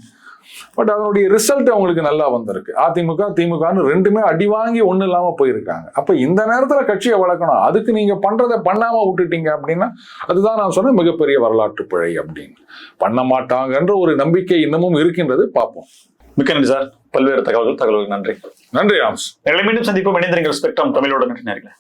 பட் அதனுடைய ரிசல்ட் அவங்களுக்கு நல்லா வந்திருக்கு. அதிமுக திமுகன்னு ரெண்டுமே அடி வாங்கி ஒன்றும் இல்லாமல் போயிருக்காங்க. அப்போ இந்த நேரத்தில் கட்சியை வளர்க்கணும். அதுக்கு நீங்க பண்றதை பண்ணாம விட்டுட்டீங்க அப்படின்னா அதுதான் நான் சொன்ன மிகப்பெரிய வரலாற்று பிழை அப்படின்னு. பண்ண மாட்டாங்கன்ற ஒரு நம்பிக்கை இன்னமும் இருக்கின்றது. பார்ப்போம். மிக்க நன்றி சார். பல்வேறு தகவல்களுக்கு நன்றி. நன்றி ராம்ஸ். மீண்டும் சந்திப்போம். இணைந்திருங்கள் ஸ்பெக்ட்ரம் தமிழோட. நன்றி நேயர்களே.